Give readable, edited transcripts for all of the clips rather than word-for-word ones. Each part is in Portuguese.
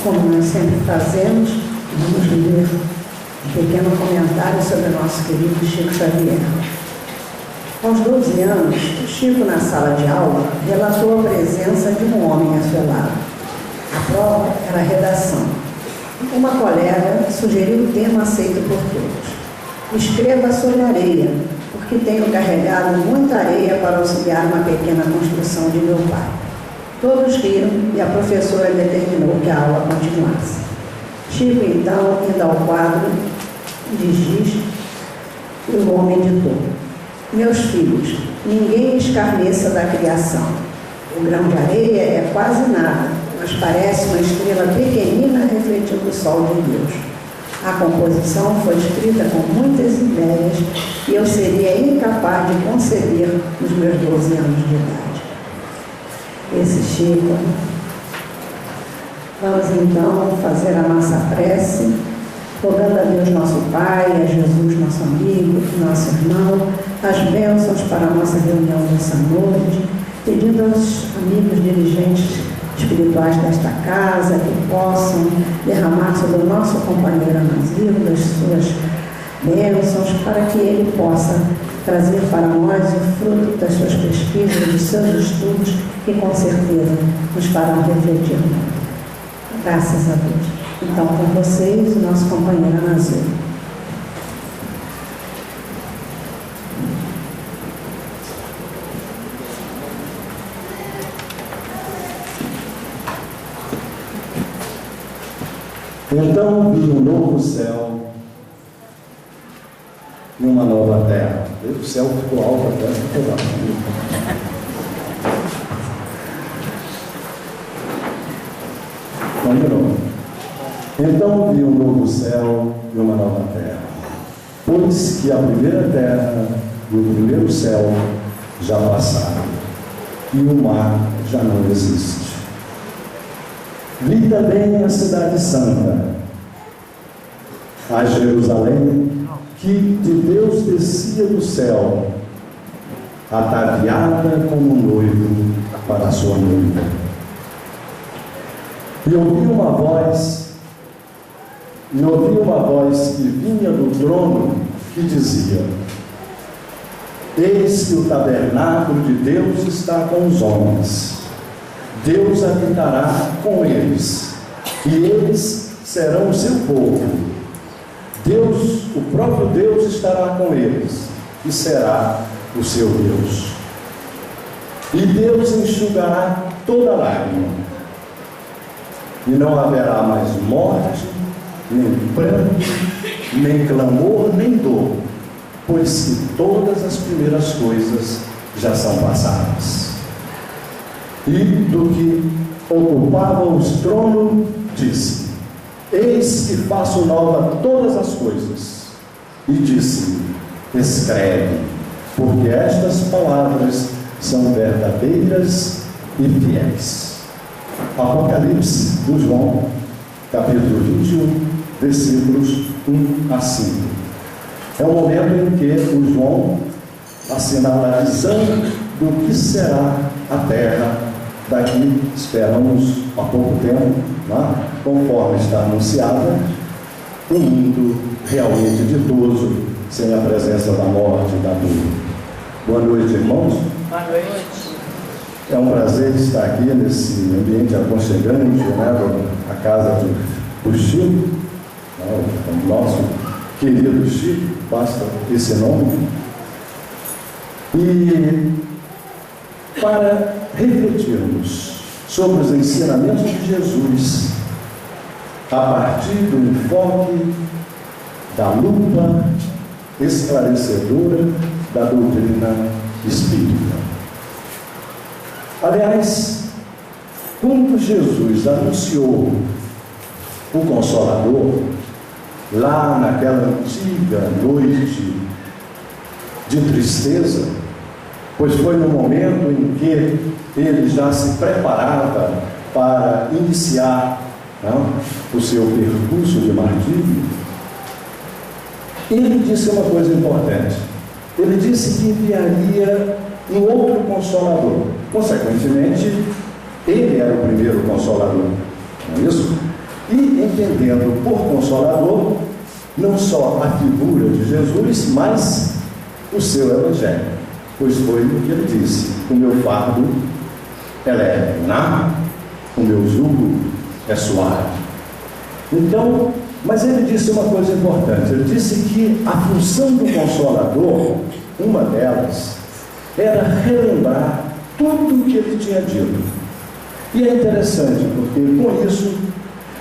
como nós sempre fazemos, vamos ler um pequeno comentário sobre o nosso querido Chico Xavier. Aos 12 anos, Chico, na sala de aula, relatou a presença de um homem afielado. A prova era a redação. Uma colega sugeriu o tema aceito por todos. Escreva sobre areia, porque tenho carregado muita areia para auxiliar uma pequena construção de meu pai. Todos riram e a professora determinou que a aula continuasse. Chico, então, indo ao quadro de giz, e o homem ditou: meus filhos, ninguém escarneça da criação. O grão de areia é quase nada, mas parece uma estrela pequenina refletindo o sol de Deus. A composição foi escrita com muitas ideias e eu seria incapaz de conceber nos meus 12 anos de idade. Esse Chico. Vamos então fazer a nossa prece, rogando a Deus nosso Pai, a Jesus nosso amigo, nosso irmão, as bênçãos para a nossa reunião nessa noite, pedindo aos amigos dirigentes espirituais desta casa que possam derramar sobre o nosso companheiro Anasilo as suas bênçãos, para que ele possa trazer para nós o fruto das suas pesquisas, dos seus estudos, que com certeza nos farão refletir muito. Graças a Deus. Então, com vocês, o nosso companheiro Anasilo. Então vi um novo céu e uma nova terra. O céu ficou alto, a terra ficou baixa. Continuou. Então vi um novo céu e uma nova terra, pois que a primeira terra e o primeiro céu já passaram, e o mar já não existe. Vi também a cidade santa, a Jerusalém, que de Deus descia do céu, ataviada como um noivo para a sua noiva. E ouvi uma voz que vinha do trono, que dizia: eis que o tabernáculo de Deus está com os homens. Deus habitará com eles, e eles serão o seu povo. Deus, o próprio Deus, estará com eles, e será o seu Deus. E Deus enxugará toda lágrima, e não haverá mais morte, nem pranto, nem clamor, nem dor, pois que todas as primeiras coisas já são passadas. E do que ocupava os tronos, disse: eis que faço nova todas as coisas. E disse: escreve, porque estas palavras são verdadeiras e fiéis. Apocalipse de João, capítulo 21, versículos 1 a 5. É o momento em que o João assinala a visão do que será a terra daqui, esperamos há pouco tempo, né? Conforme está anunciada, um mundo realmente ditoso, sem a presença da morte e da dor. Boa noite, irmãos. Boa noite. É um prazer estar aqui nesse ambiente aconchegante, né? A casa do Chico, né? O nosso querido Chico, basta esse nome. E para refletirmos sobre os ensinamentos de Jesus a partir do enfoque da lupa esclarecedora da doutrina espírita. Aliás, quando Jesus anunciou o Consolador, lá naquela antiga noite de tristeza, pois foi no momento em que ele já se preparava para iniciar, não, o seu percurso de martírio, ele disse uma coisa importante. Ele disse que enviaria um outro Consolador. Consequentemente, ele era o primeiro Consolador, não é isso? entendendo por Consolador não só a figura de Jesus, mas o seu Evangelho, pois foi o que ele disse: o meu fardo é leve, o meu jugo é suave. Então, mas ele disse uma coisa importante. Ele disse que a função do Consolador, uma delas, era relembrar tudo o que ele tinha dito. E é interessante, porque com isso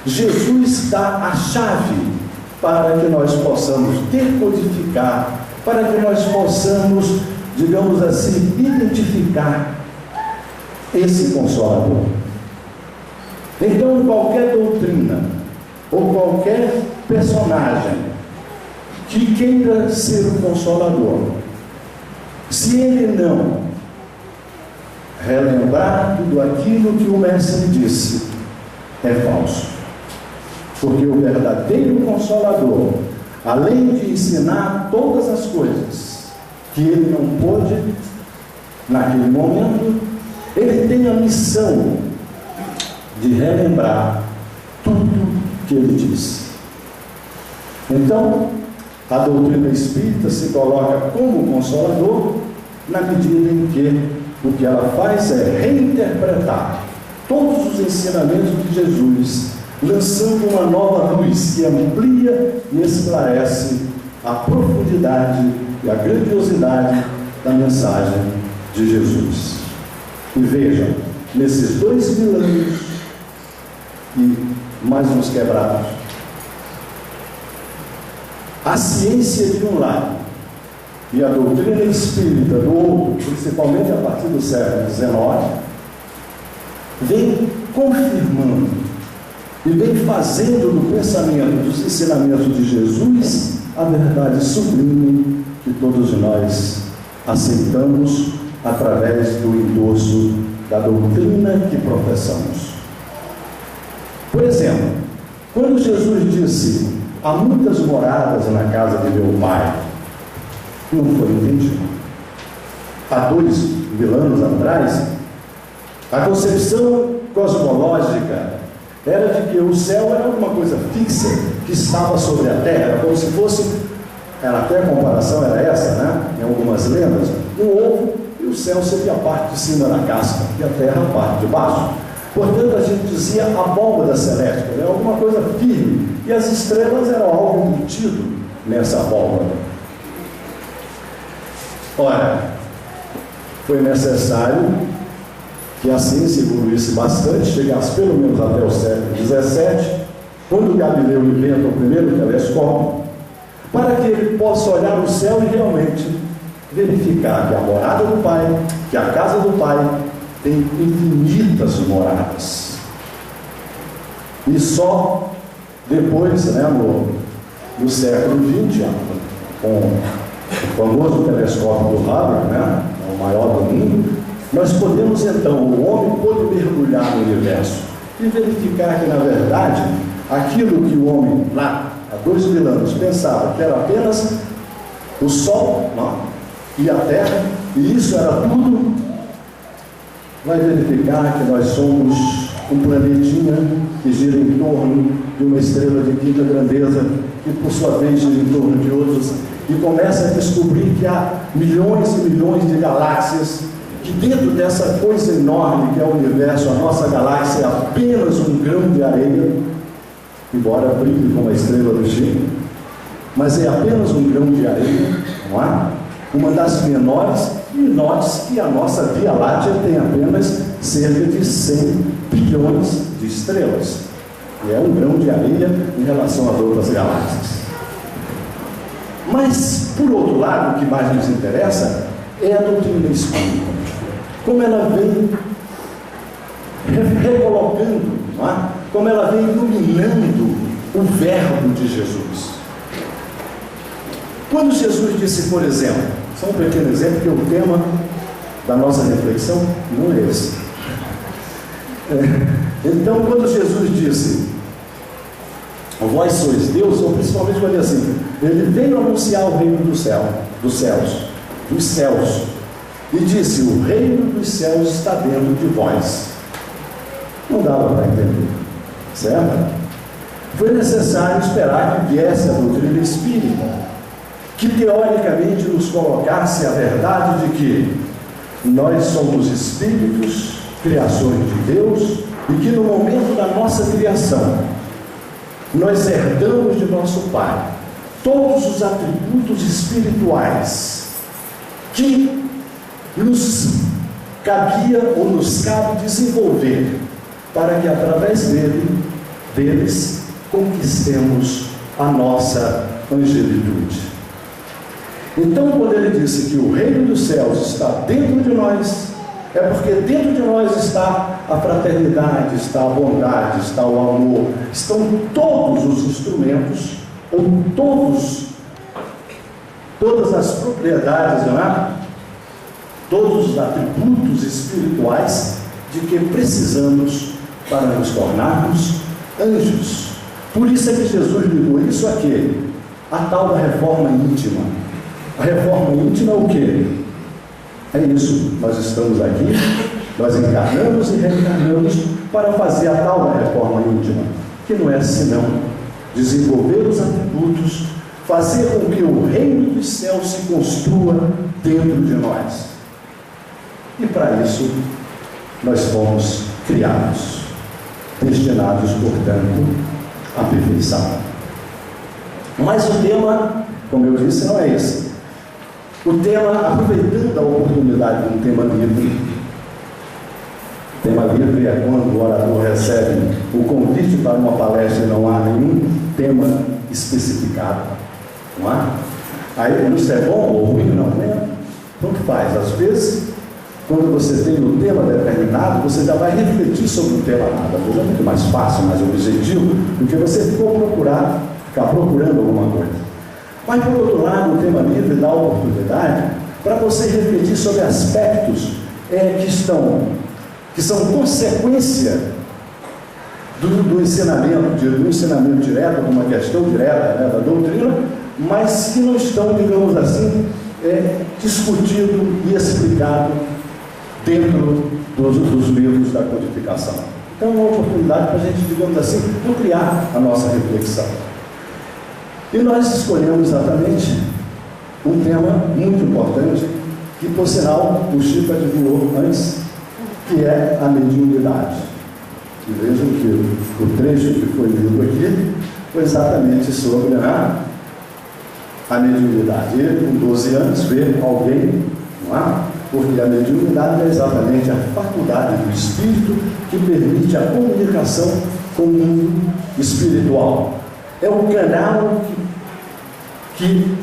Jesus dá a chave para que nós possamos decodificar, para que nós possamos, digamos assim, identificar esse Consolador. Então, qualquer doutrina ou qualquer personagem que queira ser o Consolador, se ele não relembrar tudo aquilo que o Mestre disse, é falso. Porque o verdadeiro Consolador, além de ensinar todas as coisas que ele não pôde naquele momento, ele tem a missão de relembrar tudo que ele disse. Então, a doutrina espírita se coloca como Consolador na medida em que o que ela faz é reinterpretar todos os ensinamentos de Jesus, lançando uma nova luz que amplia e esclarece a profundidade e a grandiosidade da mensagem de Jesus. E vejam, nesses 2000 anos e mais uns quebrados, a ciência de um lado e a doutrina espírita do outro, principalmente a partir do século XIX, vem confirmando e vem fazendo do pensamento, dos ensinamentos de Jesus, a verdade sublime que todos nós aceitamos através do endosso da doutrina que professamos. Por exemplo, quando Jesus disse: há muitas moradas na casa de meu Pai, não foi entendido. Há 2000 anos atrás, a concepção cosmológica era de que o céu era alguma coisa fixa que estava sobre a terra, como se fosse, até a comparação era essa, né? Em algumas lendas, um ovo e o céu seria a parte de cima da casca e a terra a parte de baixo. Portanto, a gente dizia a abóbada celeste, era alguma coisa firme, e as estrelas eram algo embutido nessa abóbada. Ora, foi necessário que a ciência evoluísse bastante, chegasse pelo menos até o século XVII, quando Galileu inventa o primeiro telescópio, para que ele possa olhar o céu e realmente verificar que a morada do Pai, que a casa do Pai, tem infinitas moradas. E só depois, no século XX, com o famoso telescópio do Hubble, o maior do mundo, nós podemos então, o homem pôde mergulhar no universo e verificar que, na verdade, aquilo que o homem lá, há 2000 anos, pensava que era apenas o Sol e a Terra, e isso era tudo, vai verificar que nós somos um planetinha que gira em torno de uma estrela de quinta grandeza, que por sua vez gira em torno de outros, e começa a descobrir que há milhões e milhões de galáxias, que dentro dessa coisa enorme que é o universo, a nossa galáxia é apenas um grão de areia, embora brilhe como a estrela do Chile, mas é apenas um grão de areia, não é? Uma das menores, e note que a nossa Via Láctea tem apenas cerca de 100 bilhões de estrelas, e é um grão de areia em relação às outras galáxias. Mas, por outro lado, o que mais nos interessa é a doutrina espírita, como ela vem recolocando, como ela vem iluminando o verbo de Jesus. Quando Jesus disse, por exemplo, só um pequeno exemplo, que o tema da nossa reflexão não é esse. Então, quando Jesus disse: vós sois Deus, ou principalmente quando ele assim, ele veio anunciar o reino dos céus, e disse: o reino dos céus está dentro de vós. Não dava para entender, certo? foi necessário esperar que viesse a doutrina espírita, que teoricamente nos colocasse a verdade de que nós somos espíritos, criações de Deus, e que no momento da nossa criação, nós herdamos de nosso Pai todos os atributos espirituais que nos cabia ou nos cabe desenvolver para que através deles conquistemos a nossa angelitude. Então, quando ele disse que o reino dos céus está dentro de nós, é porque dentro de nós está a fraternidade, está a bondade, está o amor, estão todos os instrumentos, ou todas as propriedades, não é? Todos os atributos espirituais de que precisamos para nos tornarmos anjos. Por isso é que Jesus ligou isso aqui, a tal da reforma íntima. A reforma íntima é o quê? É isso, nós estamos aqui, nós encarnamos e reencarnamos para fazer a tal da reforma íntima, que não é senão desenvolver os atributos, fazer com que o reino dos céus se construa dentro de nós. E para isso, nós fomos criados, destinados, portanto, à perfeição. Mas o tema, como eu disse, não é esse. O tema, aproveitando a oportunidade de um tema livre, tema livre é quando o orador recebe o convite para uma palestra e não há nenhum tema especificado, não há? Aí isso é bom ou ruim, não é? Tanto faz. Às vezes, quando você tem um tema determinado, você já vai refletir sobre o tema nada. É muito mais fácil, mais objetivo, do que você ficar procurando alguma coisa. Mas, por outro lado, o tema livre dá a oportunidade para você refletir sobre aspectos que são consequência do ensinamento direto, de uma questão direta, né, da doutrina, mas que não estão, digamos assim, discutido e explicado dentro dos livros da codificação. Então, é uma oportunidade para a gente, digamos assim, ampliar a nossa reflexão. E nós escolhemos exatamente um tema muito importante, que, por sinal, o Chico adivinhou antes, que é a mediunidade. E vejam que o trecho que foi lido aqui foi exatamente sobre a mediunidade. Ele, com 12 anos, vê alguém, não é? Porque a mediunidade é exatamente a faculdade do espírito que permite a comunicação com o mundo espiritual. É um canal que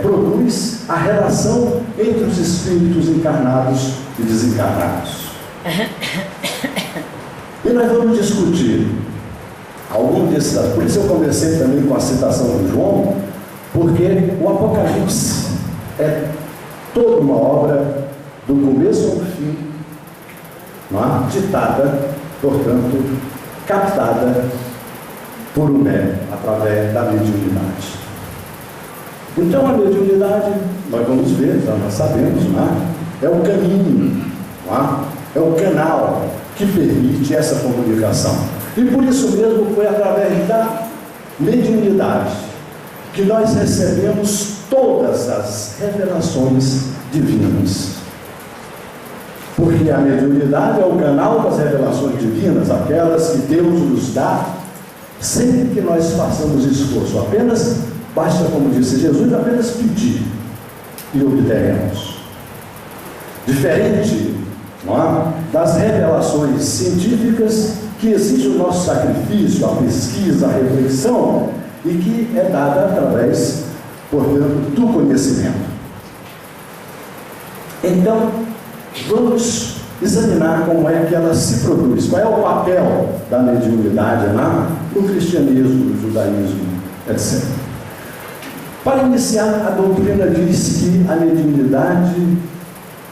produz a relação entre os espíritos encarnados e desencarnados. E nós vamos discutir algum desses. Por isso eu comecei também com a citação do João, porque o Apocalipse é toda uma obra do começo ao fim, não é? Ditada, portanto, captada por um médium, através da mediunidade. Então, a mediunidade, nós vamos ver, nós sabemos, não é? É o caminho, não é? É o canal que permite essa comunicação. E por isso mesmo foi através da mediunidade que nós recebemos todas as revelações divinas. Porque a mediunidade é o canal das revelações divinas, aquelas que Deus nos dá sempre que nós façamos esforço. Apenas basta, como disse Jesus, apenas pedir e obteremos. Diferente, não é, das revelações científicas, que exige o nosso sacrifício, a pesquisa, a reflexão, e que é dada através, portanto, do conhecimento. Então, vamos examinar como é que ela se produz, qual é o papel da mediunidade no cristianismo, no judaísmo, etc. Para iniciar, a doutrina diz que a mediunidade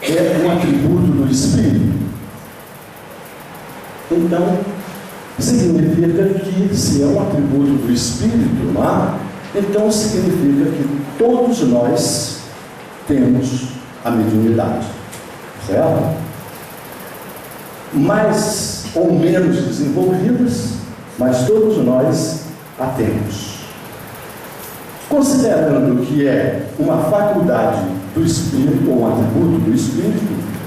é um atributo do Espírito. Então, significa que, se é um atributo do Espírito, então significa que todos nós temos a mediunidade, certo? Mais ou menos desenvolvidas, mas todos nós a temos. Considerando que é uma faculdade do Espírito, ou um atributo do Espírito,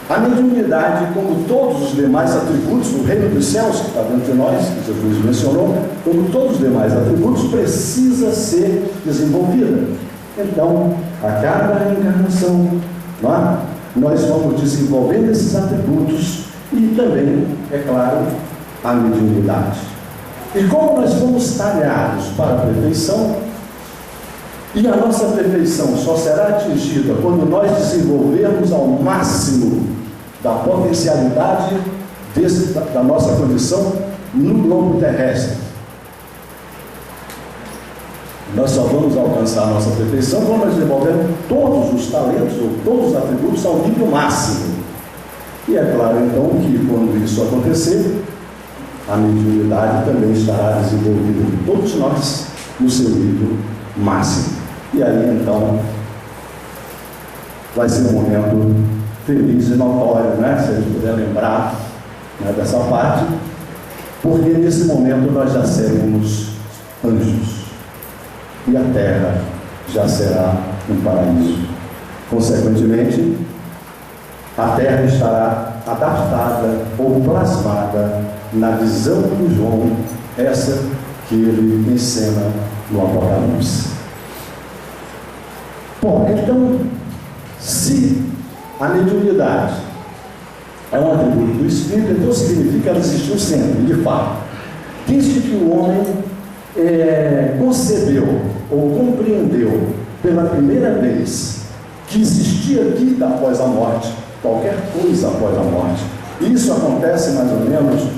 a mediunidade, como todos os demais atributos do reino dos céus, que está dentro de nós, que Jesus mencionou, como todos os demais atributos, precisa ser desenvolvida. Então, a cada reencarnação, não é? Nós vamos desenvolvendo esses atributos e também, é claro, a mediunidade. E como nós fomos talhados para a perfeição, e a nossa perfeição só será atingida quando nós desenvolvermos ao máximo da potencialidade da nossa condição no globo terrestre. Nós só vamos alcançar a nossa perfeição quando nós desenvolvermos todos os talentos ou todos os atributos ao nível máximo. E é claro, então, que quando isso acontecer, a mediunidade também estará desenvolvida em todos nós no seu nível máximo. E aí, então, vai ser um momento feliz e notório, né? Se a gente puder lembrar, né, dessa parte, porque nesse momento nós já seremos anjos e a terra já será um paraíso. Consequentemente, a terra estará adaptada ou plasmada na visão de João, essa que ele encena no Apocalipse. Bom, então, se a mediunidade é um atributo do Espírito, então significa que ela existiu sempre, de fato. Desde que o homem concebeu ou compreendeu pela primeira vez que existia vida após a morte, qualquer coisa após a morte. Isso acontece mais ou menos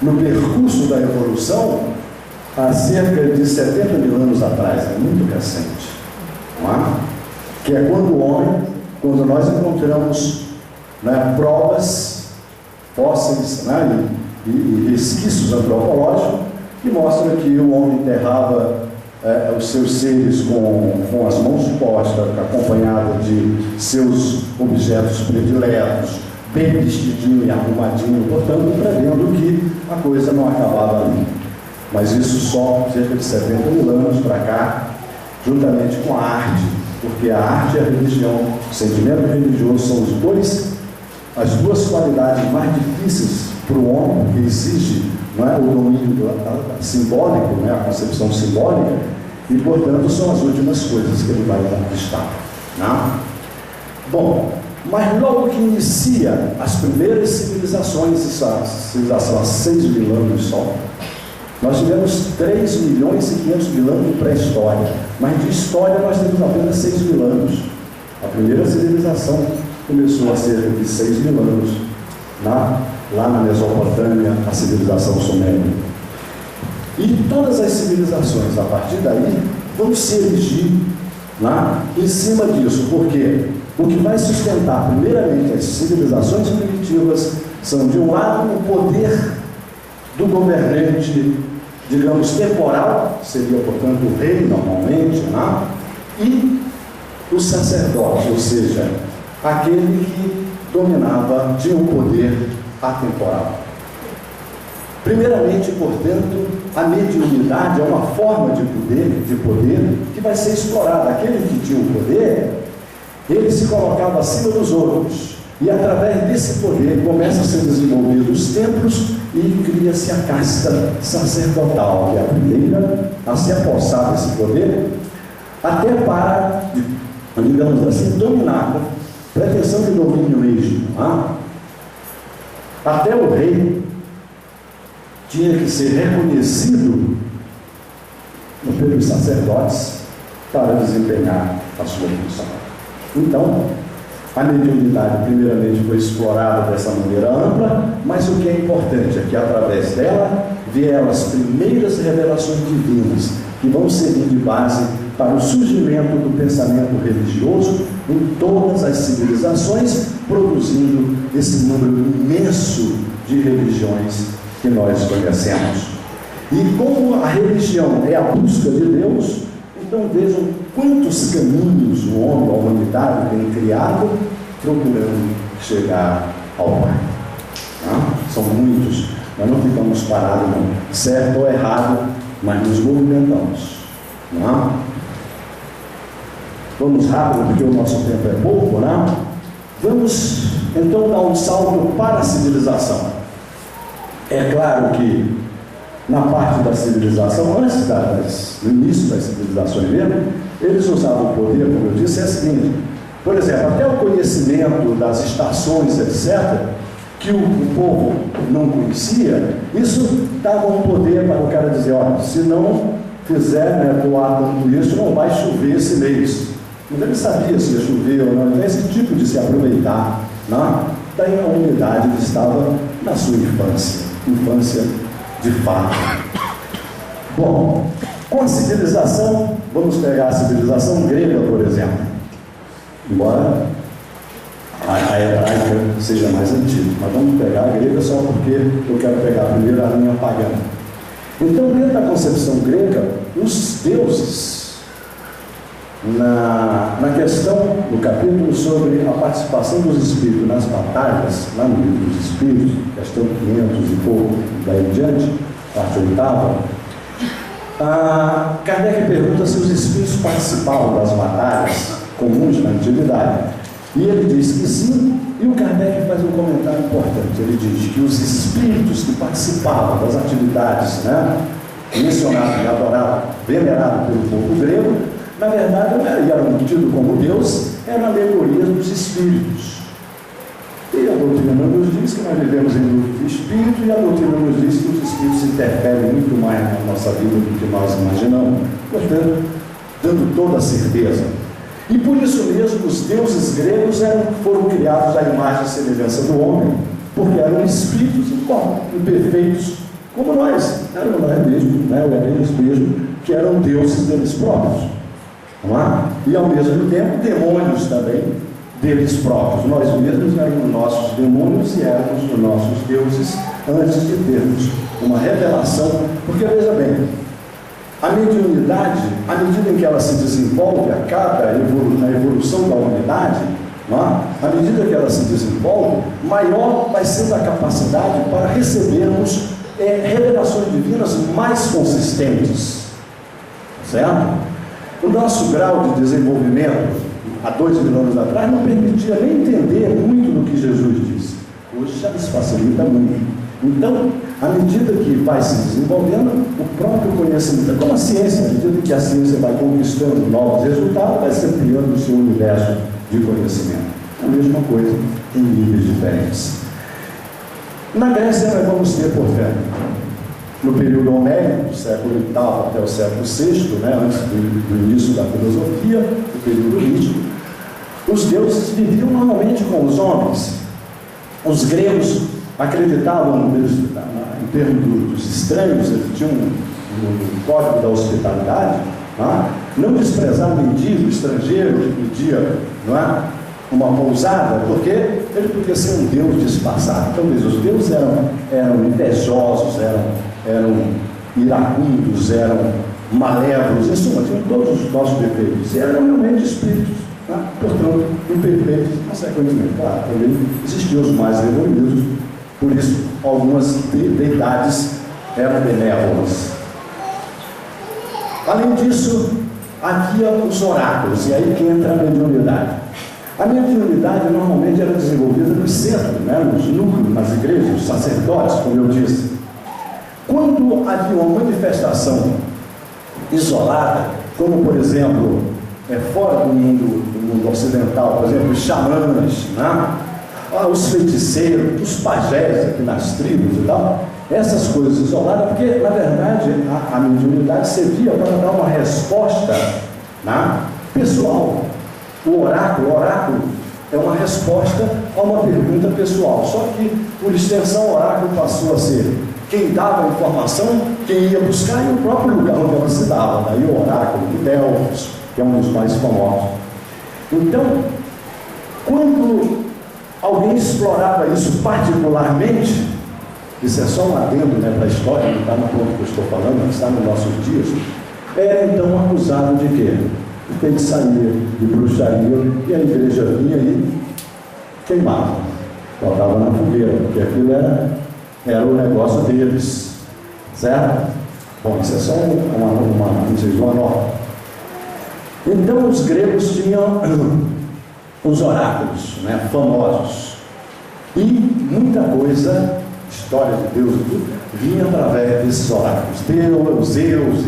no percurso da evolução há cerca de 70 mil anos atrás, é muito recente, não é? Que é quando nós encontramos, né, provas fósseis, né, e resquícios antropológicos que mostram que o homem enterrava os seus seres com as mãos postas, acompanhado de seus objetos prediletos, bem vestidinho e arrumadinho, portanto, prevendo que a coisa não acabava ali. Mas isso só cerca de 70 mil anos para cá, juntamente com a arte, porque a arte e a religião, o sentimento religioso são as duas qualidades mais difíceis para o homem, porque exige, não é, o domínio simbólico, né, a concepção simbólica, e portanto são as últimas coisas que ele vai conquistar, né? Bom, mas logo que inicia as primeiras civilizações, essa civilização há 6 mil anos só, nós tivemos 3 milhões e 500 mil anos de pré-história, mas de história nós temos apenas 6 mil anos. A primeira civilização começou a cerca de 6 mil anos, lá na Mesopotâmia, a civilização suméria. E todas as civilizações, a partir daí, vão se erigir em cima disso. Por quê? O que vai sustentar, primeiramente, as civilizações primitivas são, de um lado, o poder do governante, digamos, temporal, seria, portanto, o rei, normalmente, e o sacerdote, ou seja, aquele que dominava, tinha um poder atemporal. Primeiramente, portanto, a mediunidade é uma forma de poder que vai ser explorada. Aquele que tinha o poder, ele se colocava acima dos outros, e através desse poder começa a ser desenvolvido os templos e cria-se a casta sacerdotal, que é a primeira a se apossar desse poder, até para, digamos assim, dominar, pretensão de domínio mesmo. Até o rei tinha que ser reconhecido pelos sacerdotes para desempenhar a sua função. Então, a mediunidade primeiramente foi explorada dessa maneira ampla, mas o que é importante é que através dela vieram as primeiras revelações divinas, que vão servir de base para o surgimento do pensamento religioso em todas as civilizações, produzindo esse número imenso de religiões que nós conhecemos. E como a religião é a busca de Deus, então vejam quantos caminhos o homem, a humanidade tem criado procurando chegar ao Pai. São muitos. Nós não ficamos parados, não. Certo ou errado, mas nos movimentamos. Não? Vamos rápido, porque o nosso tempo é pouco, né? Vamos, então, dar um salto para a civilização. É claro que, na parte da civilização, antes no início das civilizações mesmo, eles usavam o poder, como eu disse, é o seguinte: por exemplo, até o conhecimento das estações, etc., que o povo não conhecia, isso dava um poder para o cara dizer: olha, se não fizer, né, doar tanto isso, não vai chover esse mês. Mas ele sabia se ia chover ou não, então esse tipo de se aproveitar, né, da unidade que estava na sua infância de fato. Bom, com a civilização, vamos pegar a civilização grega, por exemplo, embora a hebraica seja mais antiga, mas vamos pegar a grega só porque eu quero pegar primeiro a linha pagã. Então, dentro da concepção grega, os deuses, na questão do capítulo sobre a participação dos espíritos nas batalhas, lá no livro dos espíritos, questão 500 e pouco, daí em diante, parte 8ª, Kardec pergunta se os espíritos participavam das batalhas comuns na antiguidade. E ele diz que sim, e o Kardec faz um comentário importante. Ele diz que os espíritos que participavam das atividades, né, mencionadas e adoradas, veneradas pelo povo grego, na verdade, eram tidos como Deus, eram alegorias dos espíritos. E a doutrina nos diz que nós vivemos em grupo de espírito, e a doutrina nos diz que os espíritos interferem muito mais na nossa vida do que nós imaginamos, portanto, dando toda a certeza. E por isso mesmo, os deuses gregos foram criados à imagem e semelhança do homem, porque eram espíritos imperfeitos, como nós, eram nós mesmos, né? Eles mesmos, que eram deuses deles próprios. Não é? E ao mesmo tempo, demônios também deles próprios. Nós mesmos éramos nossos demônios e éramos os nossos deuses antes de termos uma revelação. Porque, veja bem, a mediunidade, à medida em que ela se desenvolve, na evolução da humanidade, não é? À medida que ela se desenvolve, maior vai sendo a capacidade para recebermos revelações divinas mais consistentes. Certo? O nosso grau de desenvolvimento, há 2.000 anos atrás, não permitia nem entender muito do que Jesus disse. Hoje já nos facilita muito. Então, à medida que vai se desenvolvendo, o próprio conhecimento, como a ciência, à medida que a ciência vai conquistando novos resultados, vai se ampliando o seu universo de conhecimento. A mesma coisa em níveis diferentes. Na Grécia, nós vamos ter, portanto, no período homérico, do século VIII até o século VI, né, antes do início da filosofia, do período místico, os deuses viviam normalmente com os homens. Os gregos acreditavam, em termos dos estranhos, eles tinham um código da hospitalidade, não desprezar mendigo, estrangeiro, que pedia, não é, uma pousada, porque ele podia ser um deus disfarçado. Então, os deuses eram invejosos, eram iracundos, eram malévolos, em suma, tinham todos os nossos defeitos, e eram realmente espíritos, né? Portanto, imperfeitos, consequentemente, claro, também existiam os mais evoluídos, por isso algumas deidades eram benévolas. Além disso, havia os oráculos, e aí que entra a mediunidade. A mediunidade normalmente era desenvolvida nos centros, né? Nos núcleos, nas igrejas, os sacerdotes, como eu disse. Quando havia uma manifestação isolada, como por exemplo, fora do mundo ocidental, por exemplo, os xamãs, né? Os feiticeiros, os pajés aqui nas tribos e tal, essas coisas isoladas, porque na verdade a mediunidade servia para dar uma resposta, né, pessoal. O oráculo é uma resposta a uma pergunta pessoal, só que por extensão o oráculo passou a ser quem dava a informação, quem ia buscar e o próprio lugar onde ela se dava. Daí o oráculo de Delfos, que é um dos mais famosos. Então, quando alguém explorava isso particularmente, isso é só um adendo, né, para a história, não está no ponto que eu estou falando, está nos nossos dias, era então acusado de quê? De feitiçaria, de bruxaria, e a igreja vinha e queimava, botava na fogueira, porque aquilo era Era o negócio deles, certo? Bom, isso é só uma nota. Então os gregos tinham os oráculos, né, famosos, e muita coisa, história de Deus e tudo, vinha através desses oráculos. Zeus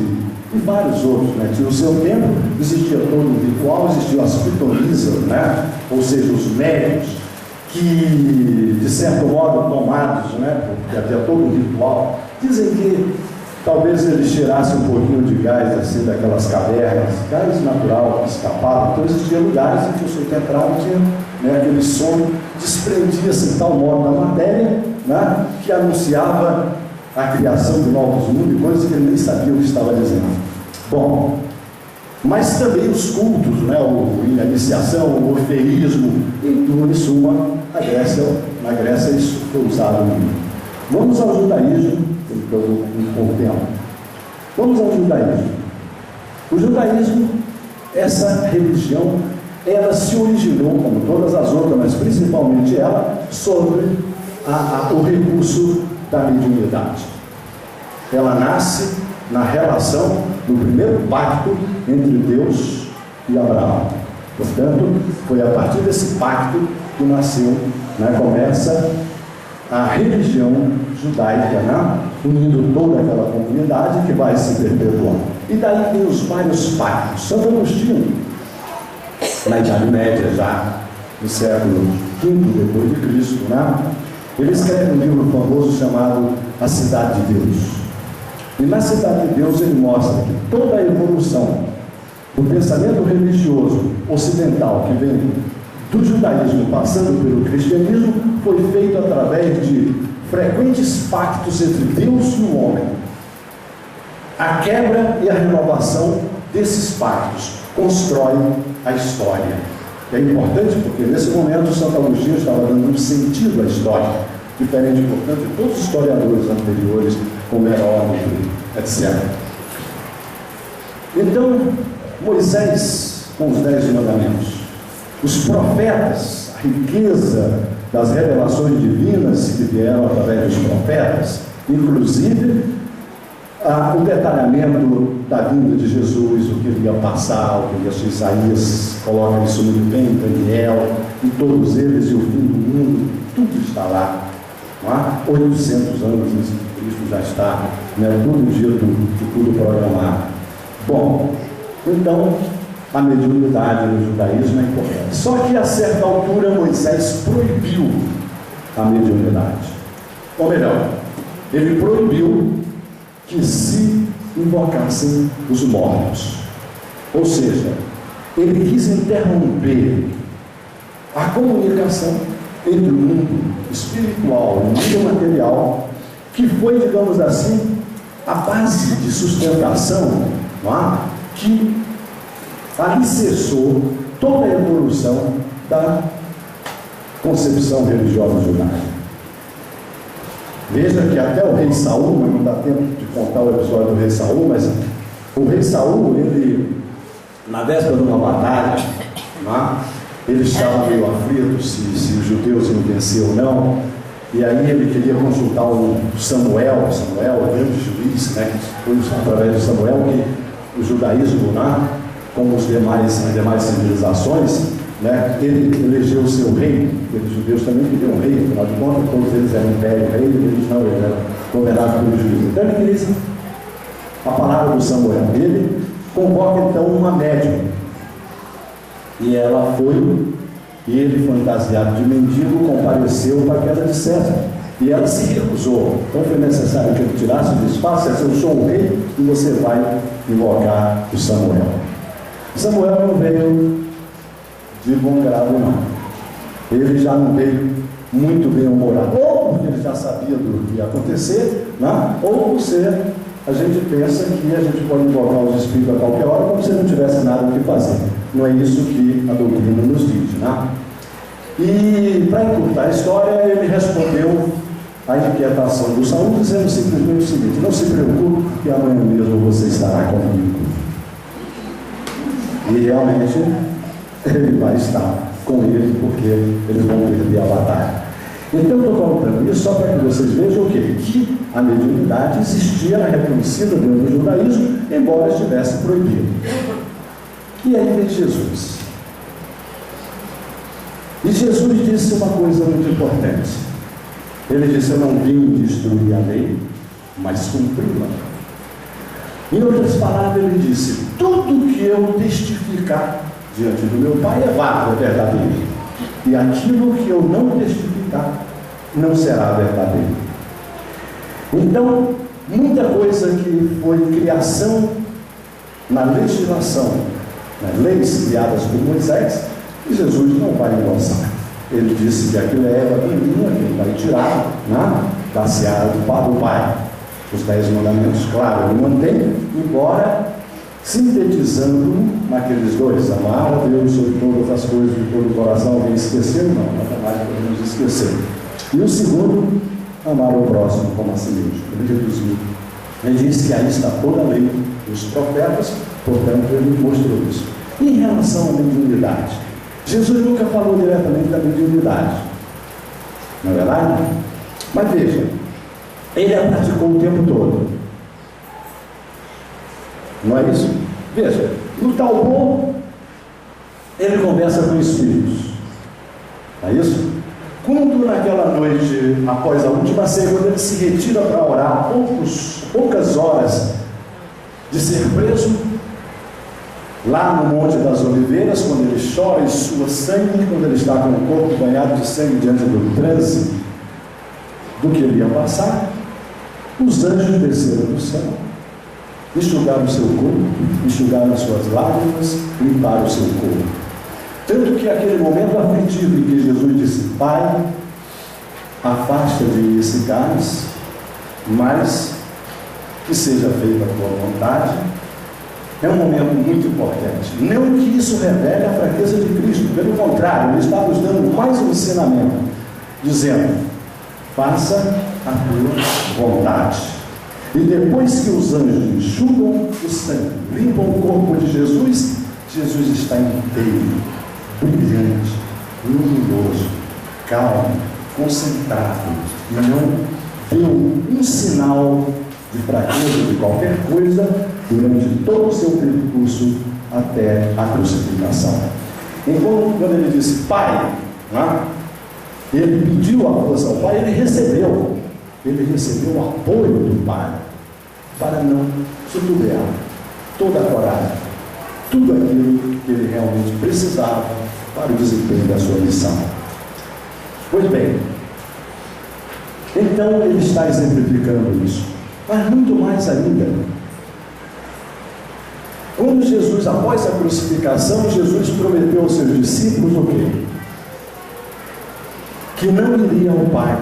e vários outros, né? Tinha o seu tempo, existia todo o ritual, existiam as pitonisas, né? Ou seja, os médios, que de certo modo tomados, né? Porque havia todo um ritual. Dizem que talvez eles tirassem um pouquinho de gás assim daquelas cavernas, gás natural que escapava. Então existiam lugares em que o sujeito entrava e tinha, né, aquele som, desprendia-se de tal modo da matéria, né, que anunciava a criação de novos mundos e coisas que ele nem sabia o que estava dizendo. Bom, mas também os cultos, né, a iniciação, o orfeísmo, em suma, na Grécia isso foi usado muito. Vamos ao judaísmo, que eu vou um pouco tempo. Vamos ao judaísmo. O judaísmo, essa religião, ela se originou, como todas as outras, mas principalmente ela, sobre o recurso da mediunidade. Ela nasce na relação do primeiro pacto entre Deus e Abraão. Portanto, foi a partir desse pacto que nasceu, né, começa a religião judaica, né, unindo toda aquela comunidade que vai se perpetuando. E daí tem os vários pactos. Santo Agostinho, na Idade Média já, no século V depois de Cristo, né, ele escreve um livro famoso chamado A Cidade de Deus. E na Cidade de Deus ele mostra que toda a evolução do pensamento religioso ocidental, que vem do judaísmo passando pelo cristianismo, foi feito através de frequentes pactos entre Deus e o homem. A quebra e a renovação desses pactos constrói a história. É importante porque nesse momento Santo Agostinho estava dando um sentido à história, diferente, portanto, de todos os historiadores anteriores, como Heródoto, etc. Então, Moisés, com os 10 mandamentos, os profetas, a riqueza das revelações divinas que vieram através dos profetas, inclusive o detalhamento da vinda de Jesus, o que ele ia passar, o que ia ser. Isaías coloca isso muito bem, Daniel, e todos eles, e o fim do mundo, tudo está lá. Não há 800 anos antes de Cristo já está, né, tudo dito e tudo programado. Bom, então a mediunidade no judaísmo é importante. Só que a certa altura Moisés proibiu a mediunidade. Ou melhor, ele proibiu que se invocassem os mortos. Ou seja, ele quis interromper a comunicação entre o mundo espiritual e o mundo material, que foi, digamos assim, a base de sustentação, não é? Que alicerçou toda a evolução da concepção religiosa judaica. Veja que até o rei Saul, mas não dá tempo de contar o episódio do rei Saul, mas o rei Saul, ele, na véspera de uma batalha, não é? Ele estava meio aflito se os judeus iam vencer ou não, e aí ele queria consultar o Samuel, o grande juiz, né, que foi através de Samuel que o judaísmo, né, como as demais civilizações, né, ele elegeu o seu rei. Os judeus também queriam um rei, afinal de contas, todos eles eram império rei, eles não eram governados pelo juiz. Então ele queria a palavra do Samuel. Ele convoca então uma médium. E ela foi, e ele, fantasiado de mendigo, compareceu para que ela dissesse. E ela se recusou. Então foi necessário que ele tirasse do espaço, disse: eu sou o rei e você vai invocar o Samuel. Samuel não veio de bom grado, não. Ele já não veio muito bem-humorado, ou porque ele já sabia do que ia acontecer, né? Ou a gente pensa que a gente pode invocar os espíritos a qualquer hora, como se não tivesse nada o que fazer. Não é isso que a doutrina nos diz, né? E para encurtar a história, ele respondeu à inquietação do Saul, dizendo simplesmente o seguinte: não se preocupe, porque amanhã mesmo você estará comigo. E realmente ele vai estar com ele, porque eles vão perder a batalha. Então eu estou contando isso só para que vocês vejam o quê? Que a mediunidade existia, era reconhecida dentro do judaísmo, embora estivesse proibido. E aí vem Jesus. E Jesus disse uma coisa muito importante. Ele disse: eu não vim destruir a lei, mas cumpri-la. Em outras palavras, ele disse: tudo que eu testificar diante do meu Pai é válido, é verdadeiro. E aquilo que eu não testificar não será verdadeiro. Então, muita coisa que foi criação na legislação, nas leis criadas por Moisés, Jesus não vai endossar. Ele disse que aquilo é erva daninha, que ele vai tirar da seara do Pai. Os 10 mandamentos, claro, ele mantém, embora sintetizando naqueles dois: amar a Deus sobre todas as coisas, de todo o coração. Alguém esqueceu? Não, nada mais podemos esquecer. E o segundo, amar o próximo como a si mesmo. Ele reduziu. Ele disse que aí está toda a lei dos profetas, portanto ele mostrou isso. E em relação à mediunidade, Jesus nunca falou diretamente da mediunidade, não é verdade? Mas veja, ele a praticou o tempo todo. Não é isso? Veja, no tal ponto, ele conversa com espíritos. Não é isso? Quando naquela noite, após a última ceia, quando ele se retira para orar, poucas horas de ser preso, lá no Monte das Oliveiras, quando ele chora e sua sangue, quando ele está com o corpo banhado de sangue diante do trânsito do que ele ia passar, os anjos desceram do céu, enxugaram o seu corpo, enxugaram as suas lágrimas, limparam o seu corpo. Tanto que aquele momento aflitivo em que Jesus disse: Pai, afasta de mim esse cálice, mas que seja feita a tua vontade, é um momento muito importante. Não que isso revele a fraqueza de Cristo, pelo contrário, ele está nos dando mais um ensinamento, dizendo: faça a tua vontade. E depois que os anjos enxugam o sangue, limpam o corpo de Jesus, Jesus está inteiro, brilhante, luminoso, calmo, concentrado, não deu um sinal de fraqueza de qualquer coisa durante todo o seu percurso até a crucificação. Então, quando ele disse Pai, ele pediu a força ao Pai, ele recebeu o apoio do Pai para não titubear, toda a coragem, tudo aquilo que ele realmente precisava para o desempenho da sua missão. Pois bem, então ele está exemplificando isso, mas muito mais ainda. Quando Jesus, após a crucificação, Jesus prometeu aos seus discípulos o quê? Que não iria ao Pai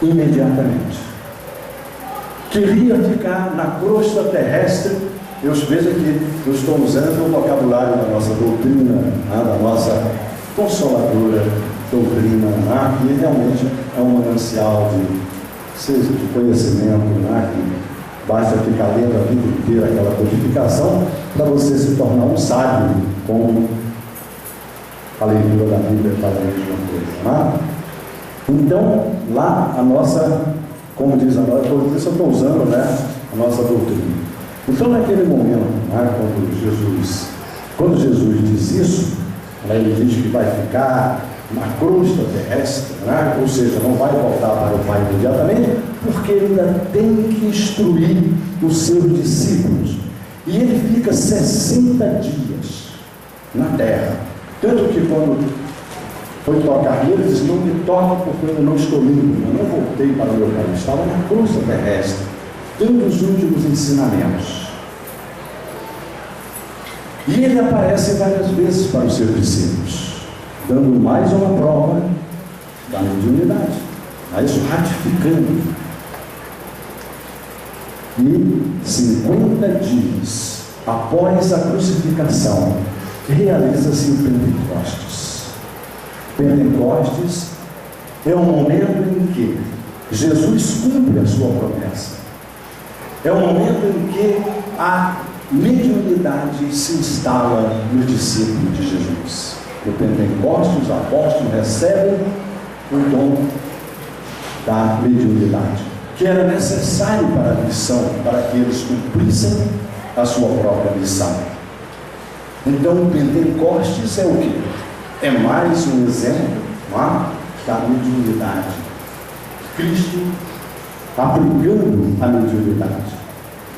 imediatamente, queria ficar na crosta terrestre. Veja que eu estou usando o vocabulário da nossa doutrina, da nossa consoladora doutrina, que realmente é um manancial de conhecimento, que basta ficar lendo a vida inteira aquela codificação para você se tornar um sábio, como a leitura da Bíblia faz a mesma coisa. Então, lá a nossa, como diz a nossa, por isso eu estou usando a nossa doutrina. Então, naquele momento, quando Jesus diz isso, ele diz que vai ficar na crosta terrestre, ou seja, não vai voltar para o Pai imediatamente, porque ele ainda tem que instruir os seus discípulos. E ele fica 60 dias na terra. Tanto que quando foi tocar nele, ele disse: não me toque porque eu não estou limpo, eu não voltei para o meu Pai, estava na crosta terrestre, dando os últimos ensinamentos. E ele aparece várias vezes para os seus discípulos, dando mais uma prova da mediunidade, isso ratificando. E 50 dias após a crucificação, realiza-se o Pentecostes. Pentecostes é o momento em que Jesus cumpre a sua promessa. É o momento em que a mediunidade se instala nos discípulos de Jesus. No Pentecostes, os apóstolos recebem o dom da mediunidade, que era necessário para a missão, para que eles cumprissem a sua própria missão. Então, o Pentecostes é o quê? É mais um exemplo da mediunidade. Cristo aplicando a mediunidade.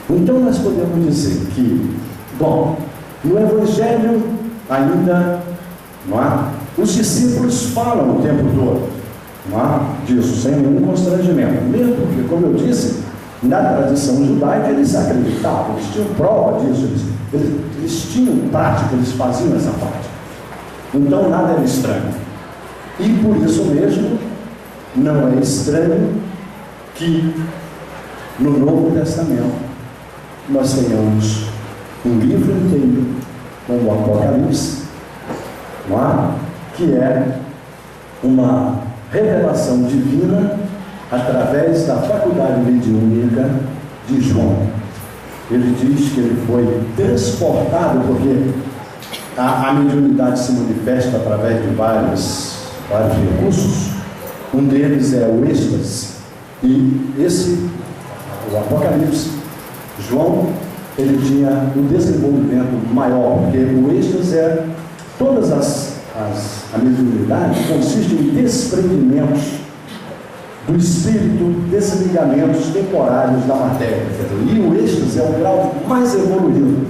Então, nós podemos dizer que, bom, no Evangelho ainda, os discípulos falam o tempo todo, disso, sem nenhum constrangimento, mesmo porque, como eu disse, na tradição judaica eles acreditavam, eles tinham prova disso, eles tinham prática, eles faziam essa prática. Então nada era estranho. E por isso mesmo, não é estranho que no Novo Testamento nós tenhamos um livro inteiro, como o Apocalipse, que é uma revelação divina através da faculdade mediúnica de João. Ele diz que ele foi transportado, porque a mediunidade se manifesta através de vários recursos. Um deles é o êxtase, e o Apocalipse, João, ele tinha um desenvolvimento maior, porque o êxtase é todas a mediunidade consiste em desprendimentos do espírito, desligamentos temporários da matéria. E o êxtase é o grau mais evoluído.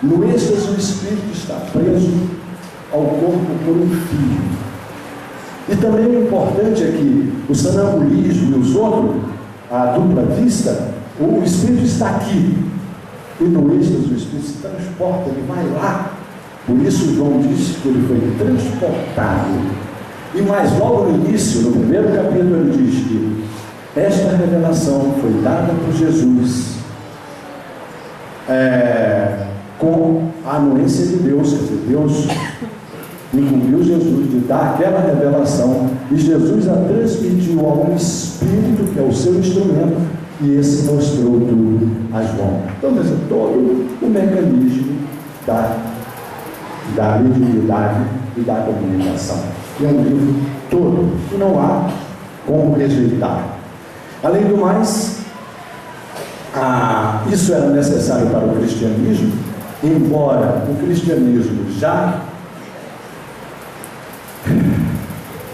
No êxtase, o espírito está preso ao corpo por um fio. E também o importante é que o sonambulismo e os outros, a dupla vista, o espírito está aqui. E no êxtase, o espírito se transporta, ele vai lá. Por isso, João disse que ele foi transportado. E mais logo no início, no primeiro capítulo, ele diz que esta revelação foi dada por Jesus com a anuência de Deus. Quer dizer, Deus incumbiu Jesus de dar aquela revelação, e Jesus a transmitiu a um Espírito, que é o seu instrumento, e esse mostrou tudo a João. Então, veja, todo o mecanismo da mediunidade e da comunicação. É um livro todo, e não há como rejeitar. Além do mais, isso era necessário para o cristianismo, embora o cristianismo já...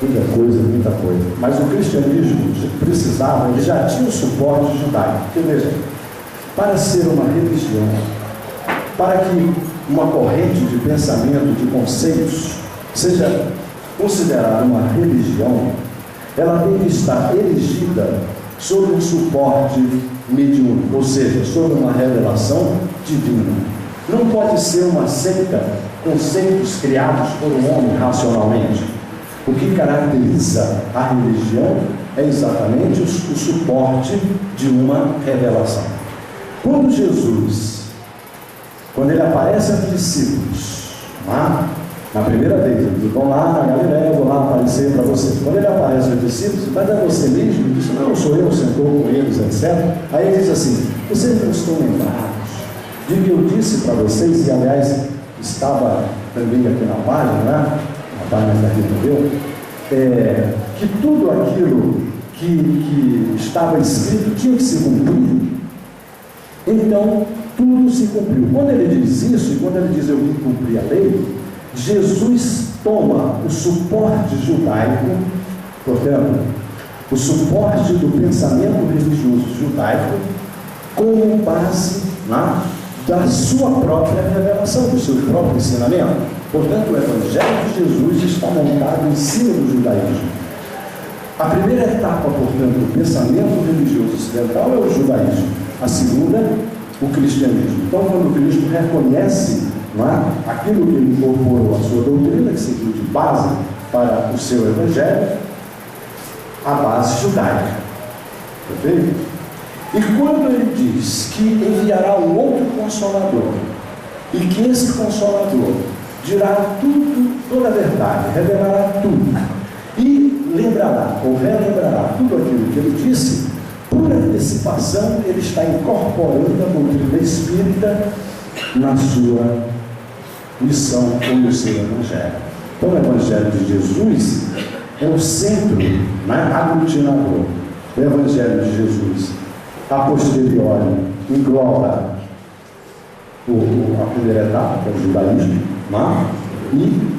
muita coisa, mas o cristianismo precisava, ele já tinha o suporte judaico. Porque veja, para ser uma religião, para que uma corrente de pensamento, de conceitos, seja considerada uma religião, ela tem que estar erigida sobre um suporte mediúnico, ou seja, sobre uma revelação divina. Não pode ser uma seita, conceitos criados por um homem racionalmente. O que caracteriza a religião é exatamente o suporte de uma revelação. Quando ele aparece aos discípulos, na primeira vez, eles vão lá na Galileia, eu vou lá aparecer para vocês. Quando ele aparece aos discípulos, mas é você mesmo? Ele diz, não, sou eu, sentou com eles, etc. Aí ele diz assim, vocês não estão lembrados de que eu disse para vocês, e aliás, estava também aqui na página, a página da Rita deu, que tudo aquilo que estava escrito tinha que se cumprir. Então, tudo se cumpriu. Quando ele diz isso, e quando ele diz eu vim cumprir a lei, Jesus toma o suporte judaico, portanto, o suporte do pensamento religioso judaico, como base da sua própria revelação, do seu próprio ensinamento. Portanto, o Evangelho de Jesus está montado em cima do judaísmo. A primeira etapa, portanto, do pensamento religioso ocidental é o judaísmo. A segunda, o cristianismo. Então, quando Cristo reconhece aquilo que ele incorporou à sua doutrina, que serviu de base para o seu Evangelho, a base judaica. Perfeito? E quando ele diz que enviará um outro Consolador, e que esse Consolador dirá tudo, toda a verdade, revelará tudo, e lembrará, ou relembrará tudo aquilo que ele disse, por antecipação, ele está incorporando a doutrina espírita na sua missão ou no seu Evangelho. Então, o Evangelho de Jesus é o centro, né, aglutinador do Evangelho de Jesus. A posteriori engloba a primeira etapa, que é o judaísmo, né, e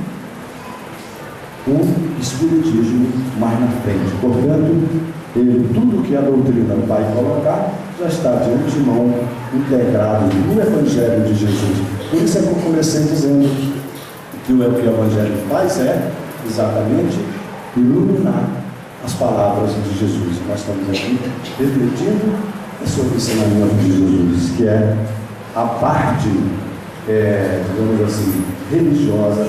o Espiritismo mais na frente. Portanto, tudo que a doutrina vai colocar já está de antemão integrado no Evangelho de Jesus. Por isso é que eu comecei dizendo que o que o Evangelho faz é exatamente iluminar as palavras de Jesus. Nós estamos aqui refletindo sobre o ensinamento de Jesus, que é a parte, digamos assim, religiosa,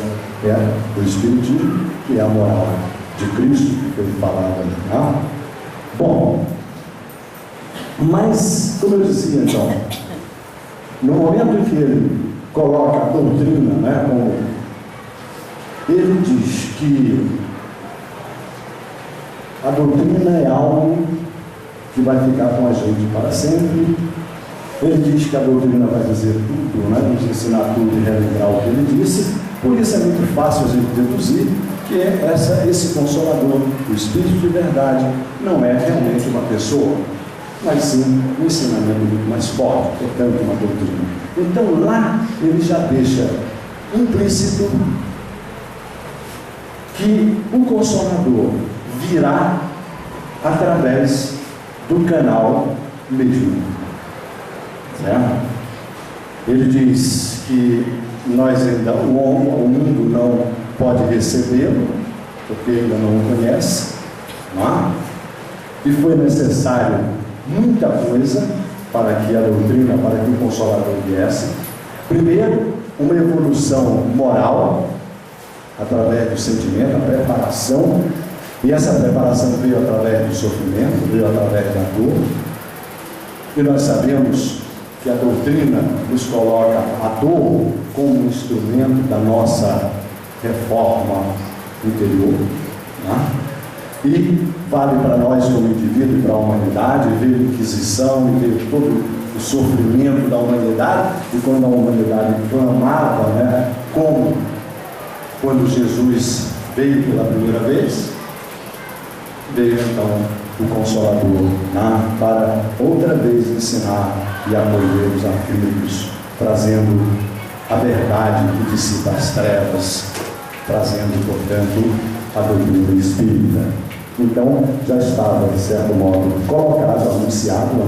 do Espiritismo, que é a moral de Cristo, que foi falado ali. Tá? Bom, mas, como eu dizia então, no momento em que ele coloca a doutrina, né, como ele diz que a doutrina é algo que vai ficar com a gente para sempre. Ele diz que a doutrina vai dizer tudo, né, nos ensinar tudo e relembrar o que ele disse. Por isso é muito fácil a gente deduzir que esse Consolador, o Espírito de verdade, não é realmente uma pessoa, mas sim um ensinamento muito mais forte, portanto uma doutrina. Então lá ele já deixa implícito que o Consolador virá através do canal mediúnico. Certo? Ele diz que nós ainda, o mundo não pode recebê-lo, porque ainda não o conhece, não é? E foi necessário muita coisa para que a doutrina, para que o Consolador viesse. Primeiro, uma evolução moral, através do sentimento, a preparação, e essa preparação veio através do sofrimento, veio através da dor, e nós sabemos que a doutrina nos coloca a dor como instrumento da nossa reforma interior, né? E vale para nós como indivíduo e para a humanidade. Veio a Inquisição e veio todo o sofrimento da humanidade, e quando a humanidade clamava, né, como quando Jesus veio pela primeira vez, veio então o Consolador, né, para outra vez ensinar e acolher os aflitos, trazendo a verdade que dissipa as trevas, trazendo, portanto, a doutrina espírita. Então, já estava, de certo modo, colocado, anunciado no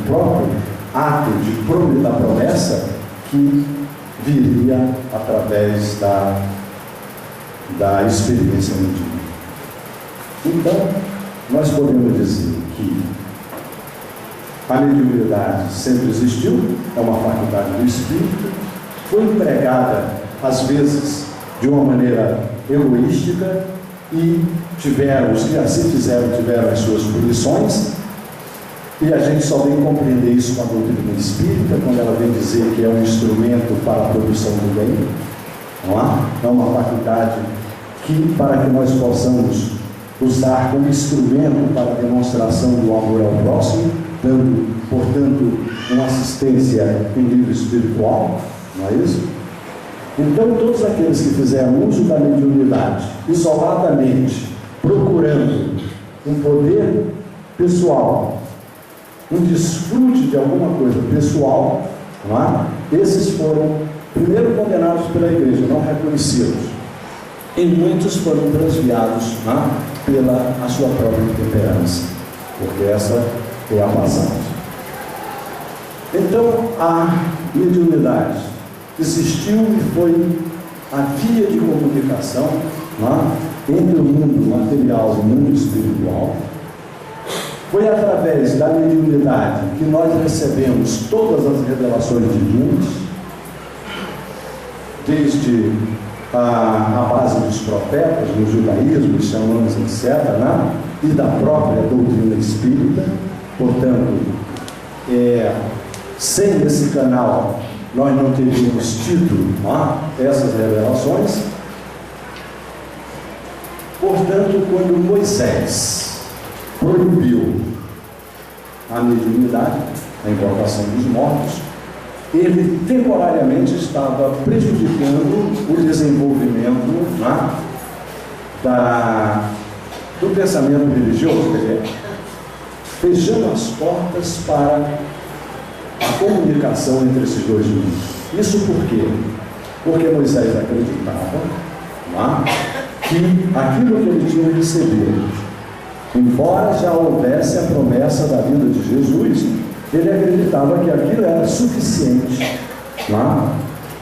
próprio ato da promessa, que viria através da experiência medíocre. Então, nós podemos dizer que a mediunidade sempre existiu, é uma faculdade do espírito, foi empregada, às vezes, de uma maneira egoística, e os que assim fizeram tiveram as suas punições, e a gente só vem compreender isso com a doutrina espírita, quando ela vem dizer que é um instrumento para a produção do bem, não é? É uma faculdade que, para que nós possamos usar como instrumento para a demonstração do amor ao próximo, dando, portanto, uma assistência em nível espiritual, não é isso? Então, todos aqueles que fizeram uso da mediunidade, isoladamente, procurando um poder pessoal, um desfrute de alguma coisa pessoal, não é? Esses foram, primeiro, condenados pela igreja, não reconhecidos, e muitos foram transviados, não é? Pela a sua própria intemperança, porque essa é a passagem. Então, a mediunidade existiu e foi a via de comunicação, não é? Entre o mundo material e o mundo espiritual. Foi através da mediunidade que nós recebemos todas as revelações divinas, desde a base dos profetas, no judaísmo, xamãs, etc., né? E da própria doutrina espírita. Portanto, sem esse canal, nós não teríamos tido, né, essas revelações. Portanto, quando Moisés proibiu a mediunidade, a invocação dos mortos, ele temporariamente estava prejudicando o desenvolvimento, né, do pensamento religioso, quer dizer, fechando as portas para a comunicação entre esses dois mundos. Isso por quê? Porque Moisés acreditava que aquilo que ele tinha recebido, embora já houvesse a promessa da vinda de Jesus, ele acreditava que aquilo era suficiente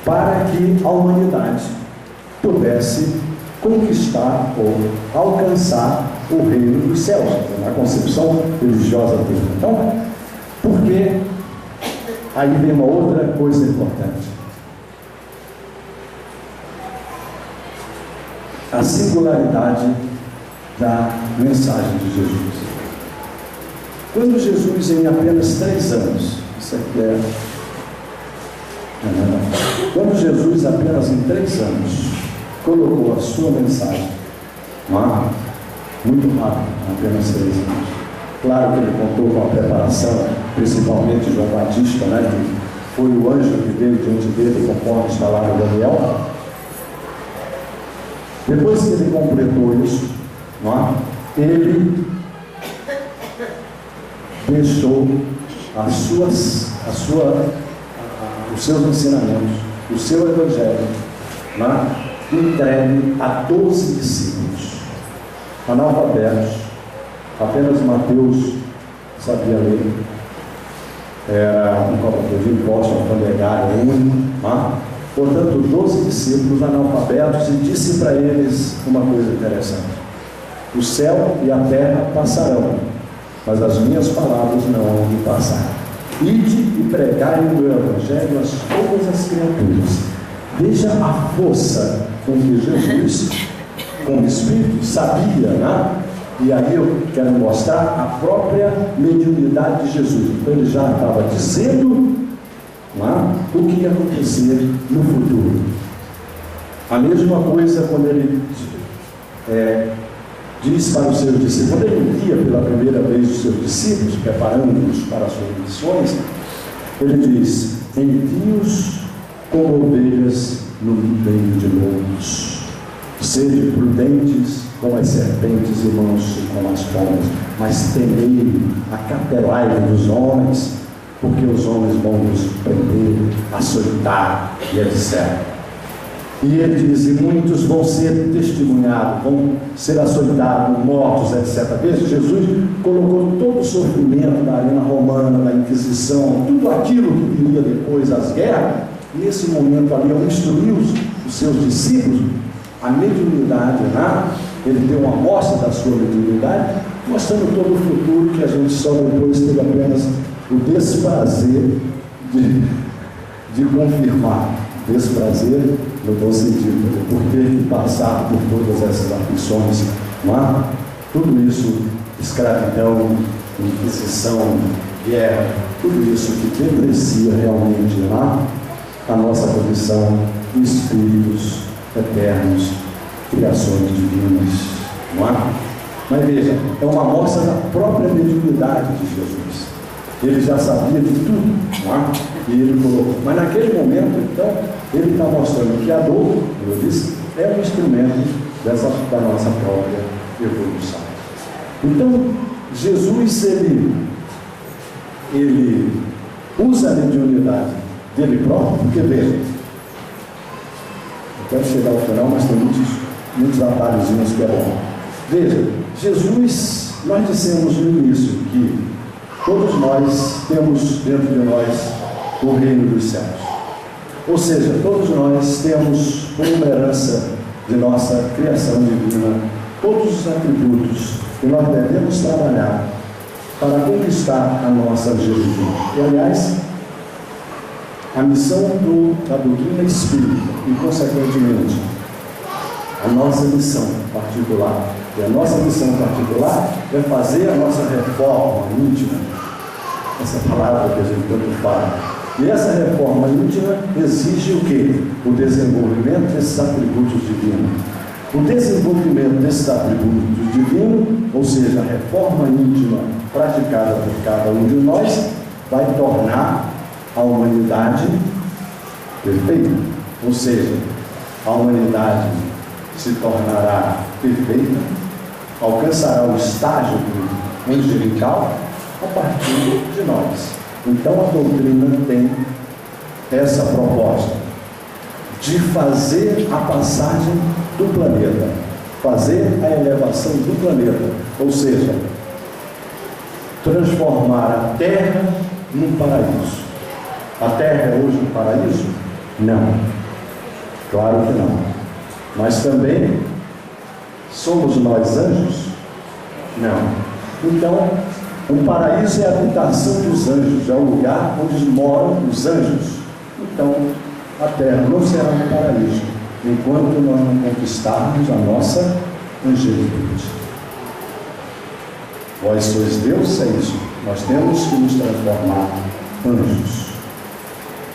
para que a humanidade pudesse conquistar ou alcançar o reino dos céus, na concepção religiosa dele. Então, porque aí vem uma outra coisa importante: a singularidade da mensagem de Jesus. Quando Jesus, em apenas 3 anos, isso aqui quando Jesus, apenas em 3 anos, colocou a sua mensagem, muito rápido, apenas 3 anos. Claro que ele contou com a preparação, principalmente João Batista, que foi o anjo que veio diante dele, conforme está lá no Daniel. Depois que ele completou isso, ele deixou os seus ensinamentos, o seu evangelho, entregue a 12 discípulos, analfabetos. Apenas Mateus sabia ler, era um cobrador de impostos, um pandegário único, portanto 12 discípulos analfabetos, e disse para eles uma coisa interessante: o céu e a terra passarão, mas as minhas palavras não hão de passar. Ide e pregai o meu evangelho a todas as criaturas. Veja a força com que Jesus, como Espírito, sabia, e aí eu quero mostrar a própria mediunidade de Jesus. Então ele já estava dizendo o que ia acontecer no futuro. A mesma coisa quando ele diz para os seus discípulos, quando ele envia pela primeira vez os seus discípulos, preparando-os para as suas missões, ele diz: envie-os como ovelhas no meio de lobos. Sede prudentes como as serpentes e mansos como as pombas, mas temei, acautelai dos homens, porque os homens vão nos prender, açoitar e etc. E ele diz: e muitos vão ser testemunhados, vão ser açoitados, mortos, etc. Veja, Jesus colocou todo o sofrimento da arena romana, da Inquisição, tudo aquilo que viria depois, as guerras. Nesse momento ali, ao instruir os seus discípulos, a mediunidade, ele deu uma amostra da sua mediunidade, mostrando todo o futuro, que a gente só depois teve apenas o desprazer de confirmar. Desprazer no bom sentido, por ter que passar por todas essas aflições, tudo isso, escravidão, inquisição, guerra, tudo isso que deprecia realmente a nossa condição de espíritos eternos, criações divinas, Mas veja, é uma amostra da própria mediunidade de Jesus. Ele já sabia de tudo, e ele colocou. Mas naquele momento, então, ele está mostrando que a dor, como eu disse, é um instrumento da nossa própria evolução. Então, Jesus, ele usa a mediunidade dele próprio, porque veja, eu quero chegar ao final, mas tem muitos atalhozinhos que é bom. Veja, Jesus, nós dissemos no início que todos nós temos dentro de nós o reino dos céus. Ou seja, todos nós temos como herança de nossa criação divina todos os atributos que nós devemos trabalhar para conquistar a nossa angelitude. E, aliás, a missão da doutrina espírita e, consequentemente, a nossa missão particular. E a nossa missão particular é fazer a nossa reforma íntima. Essa palavra que a gente tanto fala. E essa reforma íntima exige o quê? O desenvolvimento desses atributos divinos. O desenvolvimento desses atributos divinos, ou seja, a reforma íntima praticada por cada um de nós, vai tornar a humanidade perfeita. Ou seja, a humanidade se tornará perfeita, alcançará o estágio do angelical a partir de nós. Então a doutrina tem essa proposta de fazer a passagem do planeta, fazer a elevação do planeta, ou seja, transformar a Terra num paraíso. A Terra é hoje um paraíso? Não. Claro que não. Mas também somos nós anjos? Não. Então, um paraíso é a habitação dos anjos, é o lugar onde moram os anjos. Então, a Terra não será um paraíso enquanto nós não conquistarmos a nossa angelitude. Vós sois Deus, é isso. Nós temos que nos transformar anjos.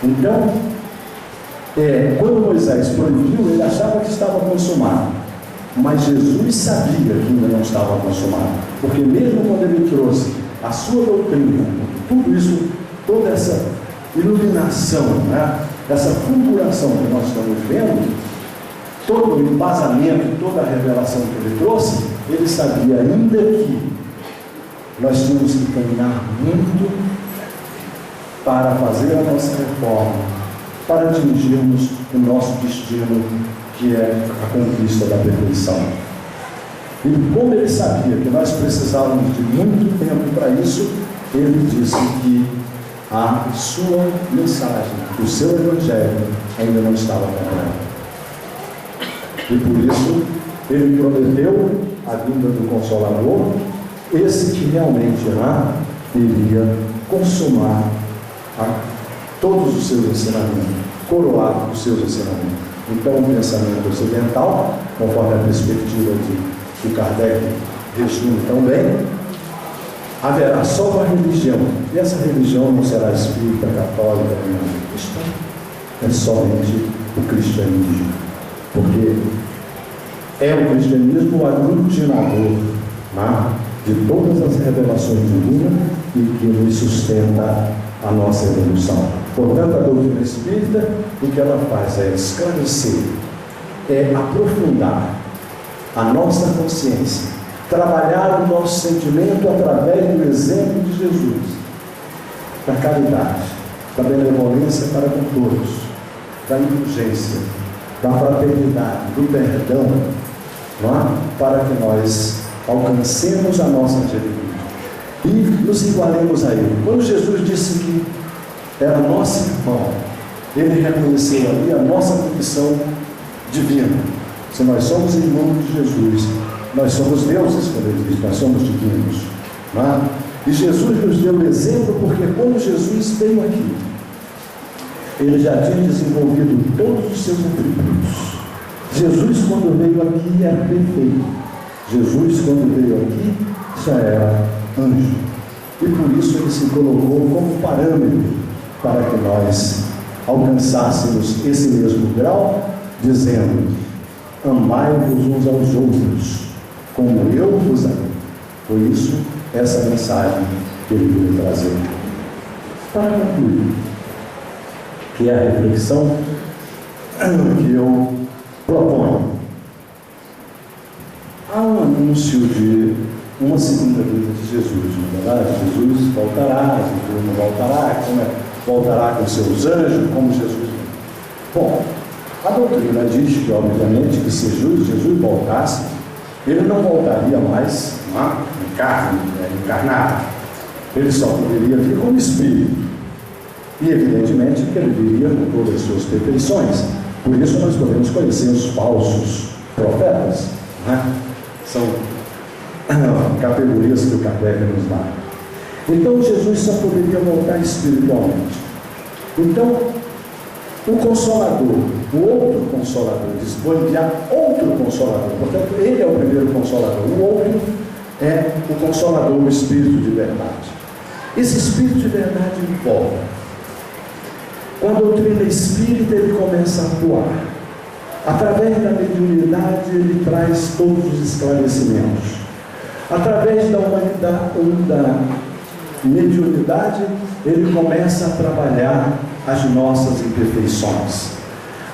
Então, quando Moisés proibiu, ele achava que estava consumado. Mas Jesus sabia que ainda não estava consumado. Porque mesmo quando ele trouxe a sua doutrina, tudo isso, toda essa iluminação, né? Essa fulguração que nós estamos vendo, todo o embasamento, toda a revelação que ele trouxe, ele sabia ainda que nós tínhamos que caminhar muito para fazer a nossa reforma, para atingirmos o nosso destino, que é a conquista da perfeição. E como ele sabia que nós precisávamos de muito tempo para isso, ele disse que a sua mensagem, o seu evangelho ainda não estava completo. E por isso ele prometeu a vinda do Consolador, esse que realmente iria consumar todos os seus ensinamentos, coroar os seus ensinamentos. Então o pensamento ocidental, conforme a perspectiva de Kardec resume tão bem, haverá só uma religião, e essa religião não será espírita, católica, nem cristã, é somente o cristianismo, porque é o cristianismo o aglutinador de todas as revelações divinas e que nos sustenta a nossa evolução. Portanto, a doutrina espírita, o que ela faz é esclarecer, é aprofundar a nossa consciência, trabalhar o nosso sentimento através do exemplo de Jesus, da caridade, da benevolência para com todos, da indulgência, da fraternidade, do perdão, para que nós alcancemos a nossa angelitude e nos igualemos a Ele. Quando Jesus disse que era nosso irmão, Ele reconheceu ali a nossa condição divina. Se nós somos irmãos de Jesus, nós somos deuses, como Ele diz, nós somos divinos. E Jesus nos deu exemplo, porque quando Jesus veio aqui, Ele já tinha desenvolvido todos os seus atributos. Jesus, quando veio aqui, era perfeito. Jesus, quando veio aqui, já era anjo. E por isso Ele se colocou como parâmetro para que nós alcançássemos esse mesmo grau, dizendo: amai-vos uns aos outros, como eu vos amei. Por isso, essa mensagem que Ele veio trazer. Para concluir, que é a reflexão que eu proponho. Há um anúncio de uma segunda vinda de Jesus, não é verdade? Jesus voltará, Jesus não voltará, voltará com seus anjos, como Jesus. Bom, a doutrina diz que, obviamente, que se Jesus voltasse, Ele não voltaria mais em carne, encarnado. Ele só poderia vir como espírito. E, evidentemente, que Ele viria com todas as suas perfeições. Por isso, nós podemos conhecer os falsos profetas. São categorias que o Kardec nos dá. Então, Jesus só poderia voltar espiritualmente. Então, o Consolador, o outro Consolador, dispõe de outro Consolador. Portanto, Ele é o primeiro Consolador. O outro é o Consolador, o Espírito de verdade. Esse Espírito de verdade volta. Com a doutrina espírita, ele começa a atuar. Através da mediunidade, ele traz todos os esclarecimentos. Através da mediunidade, ele começa a trabalhar as nossas imperfeições.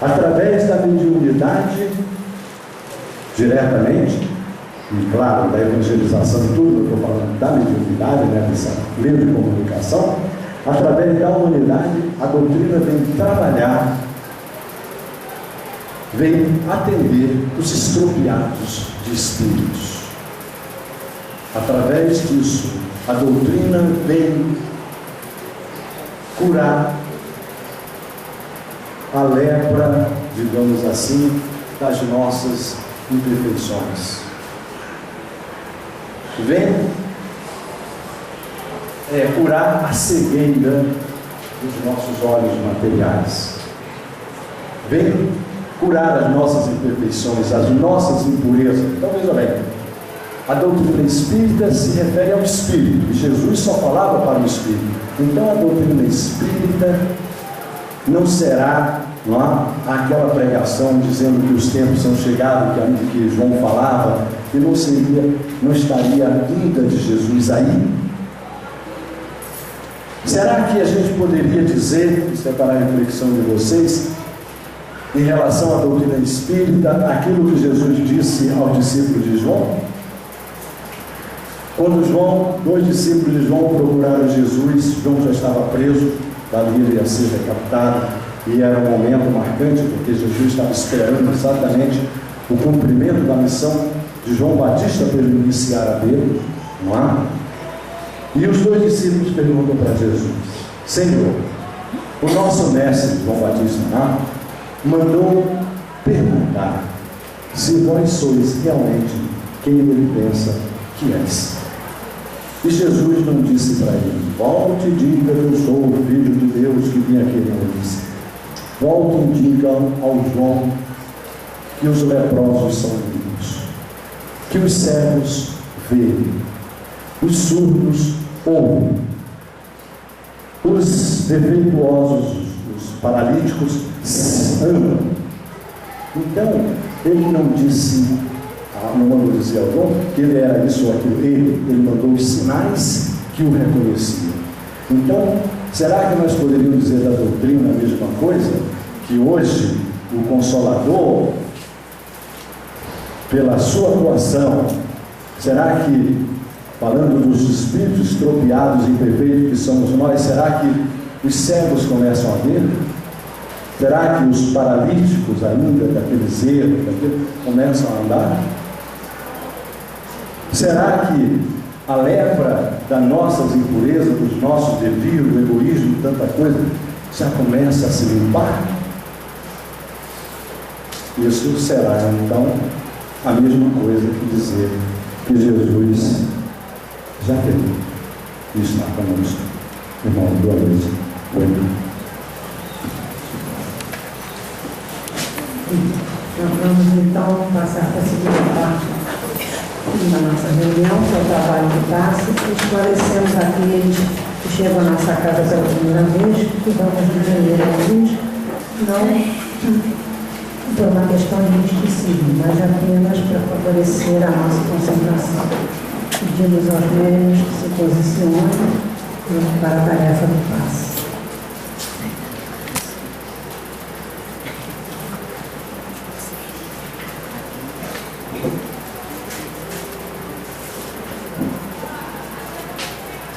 Através da mediunidade, diretamente, e claro, da evangelização e tudo, eu estou falando da mediunidade, né, dessa meio de comunicação, através da humanidade, a doutrina vem trabalhar, vem atender os estropiados de espíritos. Através disso, a doutrina vem curar a lepra, digamos assim, das nossas imperfeições. Vem curar a cegueira dos nossos olhos materiais. Vem curar as nossas imperfeições, as nossas impurezas. Então, veja bem, a doutrina espírita se refere ao espírito, e Jesus só falava para o espírito. Então, a doutrina espírita não será, não é, aquela pregação dizendo que os tempos são chegados, que João falava, e não estaria a vinda de Jesus aí. Será que a gente poderia dizer, isso é para a reflexão de vocês, em relação à doutrina espírita, aquilo que Jesus disse ao discípulo de João? Quando dois discípulos de João procuraram Jesus, João já estava preso, dali ele ia ser decapitado, e era um momento marcante, porque Jesus estava esperando exatamente o cumprimento da missão de João Batista para ele iniciar a dele, não é? E os dois discípulos perguntam para Jesus: Senhor, o nosso mestre João Batista, não é, mandou perguntar se vós sois realmente quem ele pensa que és. E Jesus não disse para ele: volte e diga que eu sou o Filho de Deus que vim aqui. Não disse: volte e diga ao João que os leprosos são limpos, que os cegos veem, os surdos ouvem, os defeituosos, os paralíticos andam. Então, ele não disse, não mandou dizer ao João que ele era isso ou aquilo, ele mandou os sinais que o reconheciam. Então, será que nós poderíamos dizer da doutrina a mesma coisa? Que hoje o Consolador, pela sua atuação, será que, falando dos espíritos estropiados e imperfeitos que somos nós, será que os cegos começam a ver? Será que os paralíticos ainda, daqueles erros, começam a andar? Será que a lepra das nossas impurezas, dos nossos desvios, do egoísmo, tanta coisa, já começa a se limpar? Isso será, então, a mesma coisa que dizer que Jesus já veio e está conosco. Irmão, boa noite. Nós vamos então passar para a segunda parte da nossa reunião, que é o trabalho de passe. Esclarecemos aqueles que chegam à nossa casa pela primeira vez, que vamos entender aqui, não por uma questão de esquecido, mas apenas para favorecer a nossa concentração. Pedimos aos médios que se posicionem para a tarefa do passe.